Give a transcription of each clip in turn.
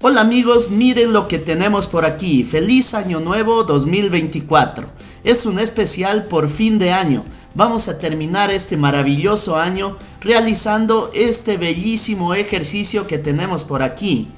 Hola amigos, miren lo que tenemos por aquí. Feliz Año Nuevo 2024. Es un especial por fin de año. Vamos a terminar este maravilloso año realizando este bellísimo ejercicio que tenemos por aquí.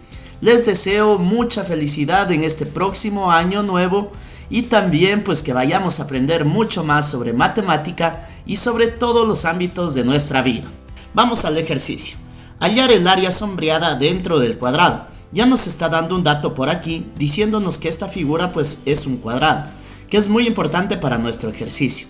Les deseo mucha felicidad en este próximo año nuevo y también pues que vayamos a aprender mucho más sobre matemática y sobre todos los ámbitos de nuestra vida. Vamos al ejercicio. Hallar el área sombreada dentro del cuadrado. Ya nos está dando un dato por aquí diciéndonos que esta figura pues es un cuadrado, que es muy importante para nuestro ejercicio.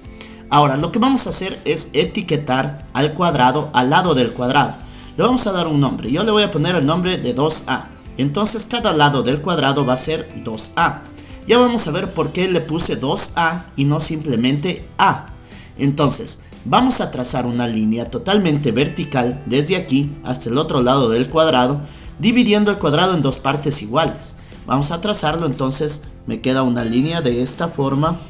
Ahora lo que vamos a hacer es etiquetar al cuadrado al lado del cuadrado. Le vamos a dar un nombre. Yo le voy a poner el nombre de 2A. Entonces cada lado del cuadrado va a ser 2A. Ya vamos a ver por qué le puse 2A y no simplemente A. Entonces vamos a trazar una línea totalmente vertical desde aquí hasta el otro lado del cuadrado, dividiendo el cuadrado en dos partes iguales. Vamos a trazarlo, entonces me queda una línea de esta forma.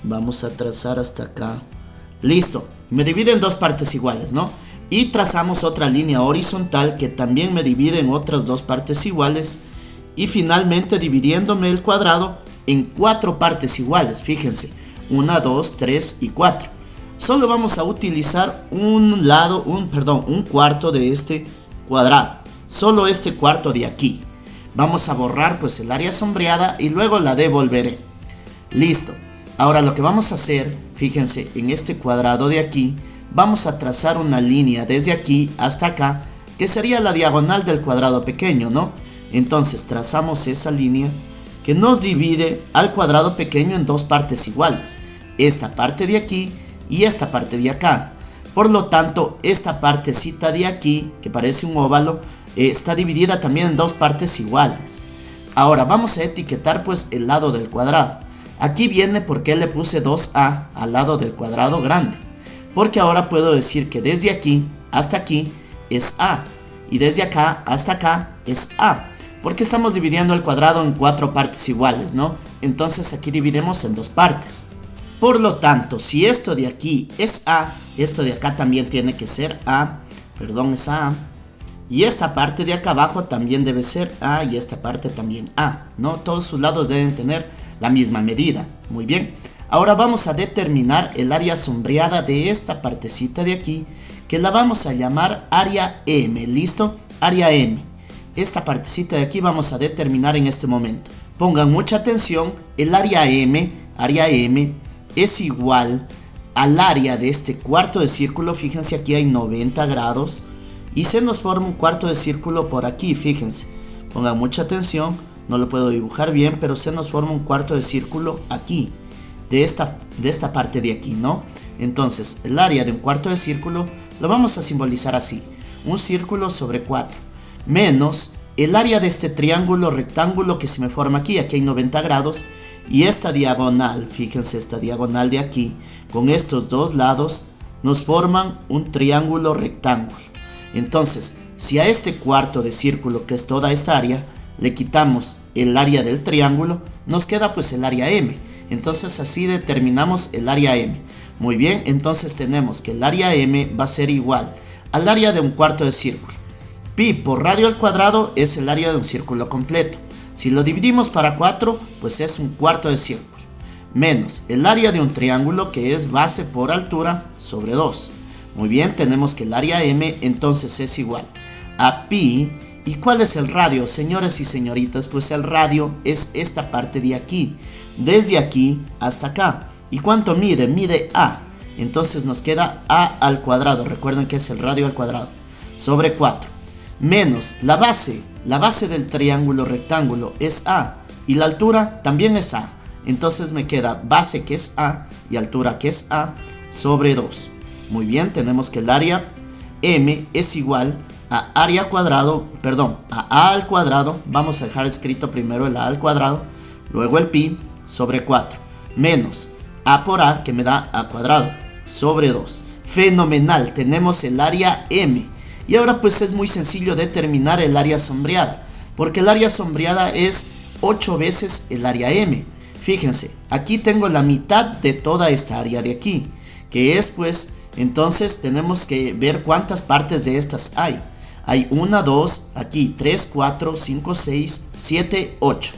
Vamos a trazar hasta acá. Listo, me divide en dos partes iguales, ¿no? Y trazamos otra línea horizontal que también me divide en otras dos partes iguales. Y finalmente dividiéndome el cuadrado en cuatro partes iguales, fíjense. 1, 2, 3 y 4. Solo vamos a utilizar un cuarto de este cuadrado. Solo este cuarto de aquí. Vamos a borrar pues el área sombreada y luego la devolveré. Listo. Ahora lo que vamos a hacer, fíjense, en este cuadrado de aquí, vamos a trazar una línea desde aquí hasta acá, que sería la diagonal del cuadrado pequeño, ¿no? Entonces trazamos esa línea que nos divide al cuadrado pequeño en dos partes iguales. Esta parte de aquí y esta parte de acá. Por lo tanto, esta partecita de aquí, que parece un óvalo, está dividida también en dos partes iguales. Ahora vamos a etiquetar pues el lado del cuadrado. Aquí viene por qué le puse 2A al lado del cuadrado grande. Porque ahora puedo decir que desde aquí hasta aquí es A. Y desde acá hasta acá es A. Porque estamos dividiendo el cuadrado en cuatro partes iguales, ¿no? Entonces aquí dividimos en dos partes. Por lo tanto, si esto de aquí es A, esto de acá también tiene que ser A. Es A. Y esta parte de acá abajo también debe ser A y esta parte también A, ¿no? Todos sus lados deben tener la misma medida. Muy bien. Ahora vamos a determinar el área sombreada de esta partecita de aquí, que la vamos a llamar área M. ¿Listo? Área M. Esta partecita de aquí vamos a determinar en este momento. Pongan mucha atención, el área M es igual al área de este cuarto de círculo. Fíjense, aquí hay 90 grados. Y se nos forma un cuarto de círculo por aquí, fíjense. Pongan mucha atención, no lo puedo dibujar bien, pero se nos forma un cuarto de círculo aquí. De esta parte de aquí, ¿no? Entonces, el área de un cuarto de círculo lo vamos a simbolizar así. Un círculo sobre 4. Menos el área de este triángulo rectángulo que se me forma aquí. Aquí hay 90 grados. Y esta diagonal, fíjense, esta diagonal de aquí, con estos dos lados, nos forman un triángulo rectángulo. Entonces, si a este cuarto de círculo, que es toda esta área, le quitamos el área del triángulo, nos queda pues el área M. Entonces así determinamos el área M. Muy bien, entonces tenemos que el área M va a ser igual al área de un cuarto de círculo. Pi por radio al cuadrado es el área de un círculo completo. Si lo dividimos para 4, pues es un cuarto de círculo. Menos el área de un triángulo, que es base por altura sobre 2. Muy bien, tenemos que el área M entonces es igual a pi. ¿Y cuál es el radio, señores y señoritas? Pues el radio es esta parte de aquí, desde aquí hasta acá. ¿Y cuánto mide? Mide A. Entonces nos queda A al cuadrado, recuerden que es el radio al cuadrado, sobre 4. Menos la base del triángulo rectángulo es A, y la altura también es A. Entonces me queda base, que es A, y altura, que es A, sobre 2. Muy bien, tenemos que el área M es igual a área cuadrado, a A al cuadrado. Vamos a dejar escrito primero el A al cuadrado, luego el pi sobre 4, menos A por A, que me da A cuadrado, sobre 2. Fenomenal, tenemos el área M. Y ahora pues es muy sencillo determinar el área sombreada, porque el área sombreada es 8 veces el área M. Fíjense, aquí tengo la mitad de toda esta área de aquí, que es pues, entonces tenemos que ver cuántas partes de estas hay. Hay 1, 2, aquí 3, 4, 5, 6, 7, 8.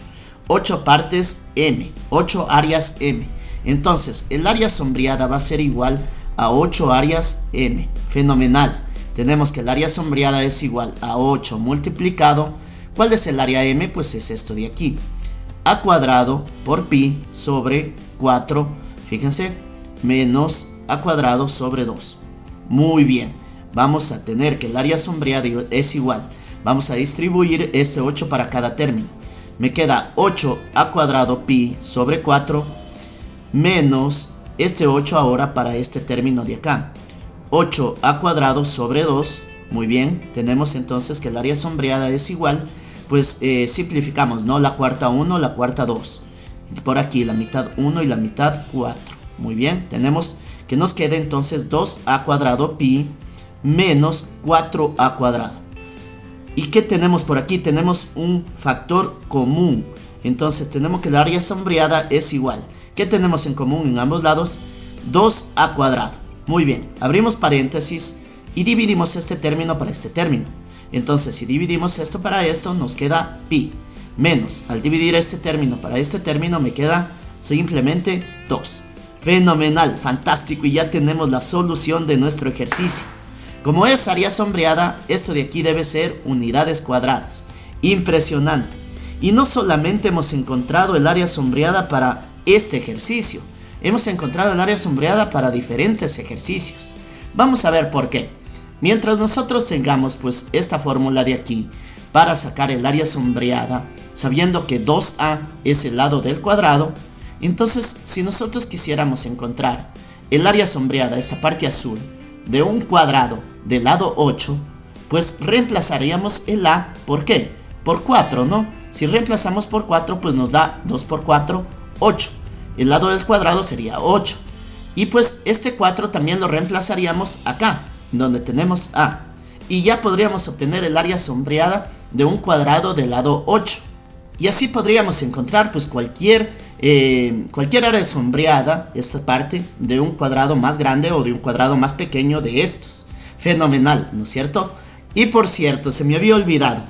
8 partes M, 8 áreas M. Entonces, el área sombreada va a ser igual a 8 áreas M. Fenomenal. Tenemos que el área sombreada es igual a 8 multiplicado. ¿Cuál es el área M? Pues es esto de aquí. A cuadrado por pi sobre 4, fíjense, menos a cuadrado sobre 2. Muy bien. Vamos a tener que el área sombreada es igual. Vamos a distribuir este 8 para cada término. Me queda 8 a cuadrado pi sobre 4 menos este 8 ahora para este término de acá. 8 a cuadrado sobre 2. Muy bien, tenemos entonces que el área sombreada es igual. Pues simplificamos, ¿no? La cuarta 1, la cuarta 2. Por aquí la mitad 1 y la mitad 4. Muy bien, tenemos que nos queda entonces 2a cuadrado pi menos 4a cuadrado. ¿Y qué tenemos por aquí? Tenemos un factor común. Entonces tenemos que el área sombreada es igual. ¿Qué tenemos en común en ambos lados? 2a cuadrado. Muy bien, abrimos paréntesis y dividimos este término para este término. Entonces si dividimos esto para esto nos queda pi. Menos, al dividir este término para este término me queda simplemente 2. Fenomenal, fantástico, y ya tenemos la solución de nuestro ejercicio. Como es área sombreada, esto de aquí debe ser unidades cuadradas. Impresionante. Y no solamente hemos encontrado el área sombreada para este ejercicio, hemos encontrado el área sombreada para diferentes ejercicios. Vamos a ver por qué. Mientras nosotros tengamos pues esta fórmula de aquí para sacar el área sombreada, sabiendo que 2a es el lado del cuadrado, entonces si nosotros quisiéramos encontrar el área sombreada, esta parte azul, de un cuadrado del lado 8, pues reemplazaríamos el a, ¿por qué? Por 4, ¿no? Si reemplazamos por 4, pues nos da 2 por 4, 8. El lado del cuadrado sería 8. Y pues este 4 también lo reemplazaríamos acá, donde tenemos a. Y ya podríamos obtener el área sombreada de un cuadrado del lado 8. Y así podríamos encontrar pues cualquier área sombreada, esta parte, de un cuadrado más grande o de un cuadrado más pequeño de estos. Fenomenal, ¿no es cierto? Y por cierto, se me había olvidado.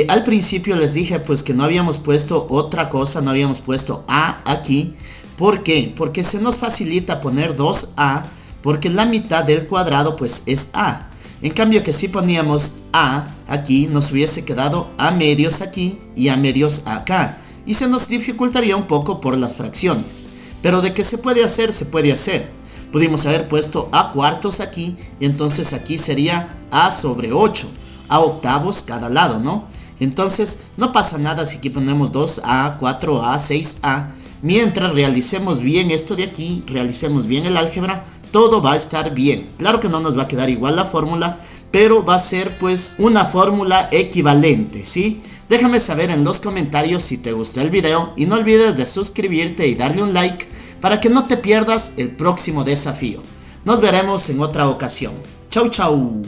Al principio les dije pues que no habíamos puesto otra cosa, no habíamos puesto a aquí. ¿Por qué? Porque se nos facilita poner 2a, porque la mitad del cuadrado pues es a. En cambio que si poníamos a aquí, nos hubiese quedado a medios aquí y a medios acá. Y se nos dificultaría un poco por las fracciones. Pero de que se puede hacer, se puede hacer. Pudimos haber puesto a cuartos aquí, y entonces aquí sería a sobre 8, a octavos cada lado, ¿no? Entonces no pasa nada si aquí ponemos 2a, 4a, 6a. Mientras realicemos bien esto de aquí, realicemos bien el álgebra, todo va a estar bien. Claro que no nos va a quedar igual la fórmula, pero va a ser pues una fórmula equivalente, ¿sí? Déjame saber en los comentarios si te gustó el video y no olvides de suscribirte y darle un like para que no te pierdas el próximo desafío. Nos veremos en otra ocasión. Chau chau.